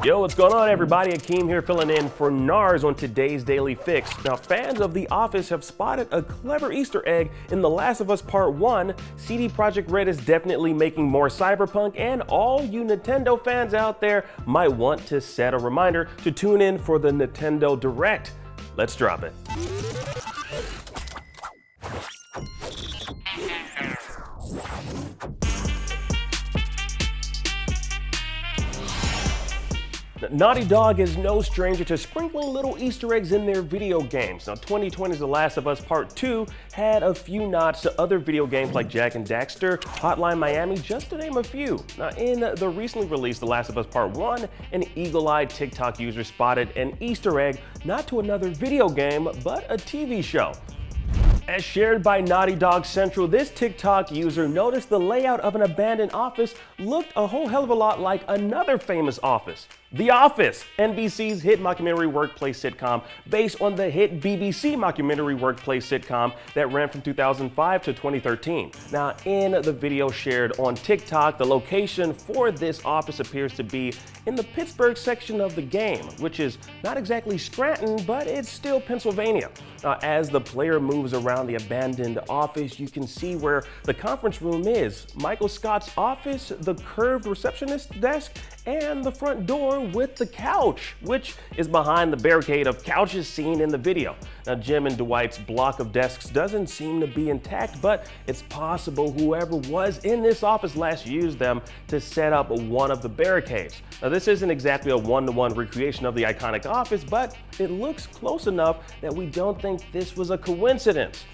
Yo, what's going on, everybody? Akeem here filling in for Nars on today's Daily Fix. Now, fans of The Office have spotted a clever Easter egg in The Last of Us Part 1. Projekt Red is definitely making more Cyberpunk, and all you Nintendo fans out there might want to set a reminder to tune in for the Nintendo Direct. Let's drop it. Naughty Dog is no stranger to sprinkling little Easter eggs in their video games. Now, 2020's The Last of Us Part 2 had a few nods to other video games like Jak and Daxter, Hotline Miami, just to name a few. Now, in the recently released The Last of Us Part 1, an eagle-eyed TikTok user spotted an Easter egg not to another video game, but a TV show. As shared by Naughty Dog Central, this TikTok user noticed the layout of an abandoned office looked a whole hell of a lot like another famous office. The Office, NBC's hit mockumentary workplace sitcom based on the hit BBC mockumentary workplace sitcom that ran from 2005 to 2013. Now, in the video shared on TikTok, the location for this office appears to be in the Pittsburgh section of the game, which is not exactly Scranton, but it's still Pennsylvania. As the player moves around the abandoned office, you can see where the conference room is, Michael Scott's office, the curved receptionist desk, and the front door with the couch, which is behind the barricade of couches seen in the video. Now, Jim and Dwight's block of desks doesn't seem to be intact, but it's possible whoever was in this office last used them to set up one of the barricades. Now, this isn't exactly a one-to-one recreation of the iconic office, but it looks close enough that we don't think this was a coincidence.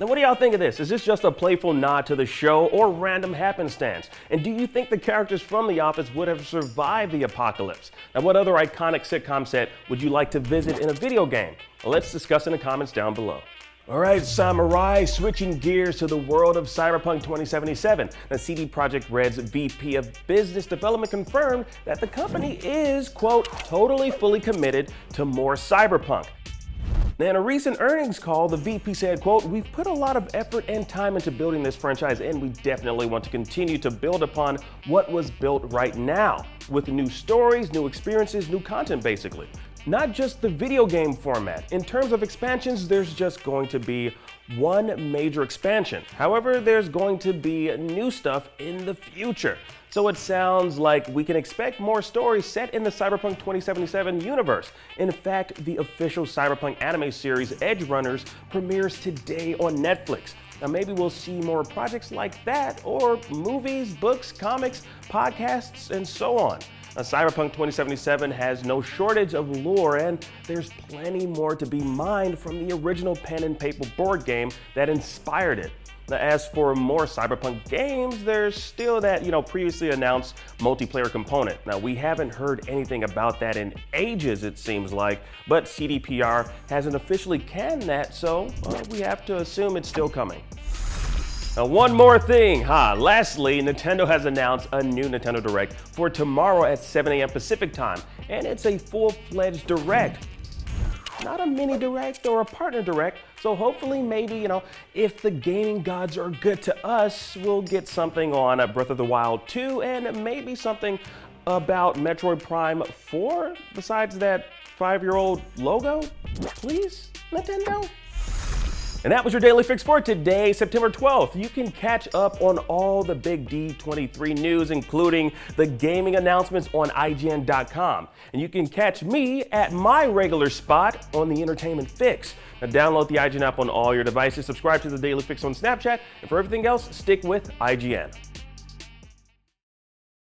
Now, what do y'all think of this? Is this just a playful nod to the show or random happenstance? And do you think the characters from The Office would have survived the apocalypse? Now, what other iconic sitcom set would you like to visit in a video game? Well, let's discuss in the comments down below. All right, Samurai, switching gears to the world of Cyberpunk 2077. Now, CD Projekt Red's VP of Business Development confirmed that the company is, quote, totally fully committed to more Cyberpunk. Now, in a recent earnings call, the VP said, quote, "We've put a lot of effort and time into building this franchise, and we definitely want to continue to build upon what was built right now, with new stories, new experiences, new content, basically. Not just the video game format. In terms of expansions, there's just going to be one major expansion. However, there's going to be new stuff in the future. So it sounds like we can expect more stories set in the Cyberpunk 2077 universe. In fact, the official Cyberpunk anime series Edgerunners premieres today on Netflix. Now, maybe we'll see more projects like that, or movies, books, comics, podcasts, and so on. Now, Cyberpunk 2077 has no shortage of lore, and there's plenty more to be mined from the original pen and paper board game that inspired it. Now, as for more Cyberpunk games, there's still that, previously announced multiplayer component. Now, we haven't heard anything about that in ages, it seems like, but CDPR hasn't officially canned that, so we have to assume it's still coming. Now, one more thing, lastly, Nintendo has announced a new Nintendo Direct for tomorrow at 7 a.m. Pacific time, and it's a full-fledged Direct. Not a mini Direct or a partner Direct, so hopefully maybe, if the gaming gods are good to us, we'll get something on Breath of the Wild 2 and maybe something about Metroid Prime 4 besides that 5-year-old logo? Please, Nintendo? And that was your Daily Fix for today, September 12th. You can catch up on all the big D23 news, including the gaming announcements on IGN.com. And you can catch me at my regular spot on the Entertainment Fix. Now, download the IGN app on all your devices, subscribe to the Daily Fix on Snapchat, and for everything else, stick with IGN.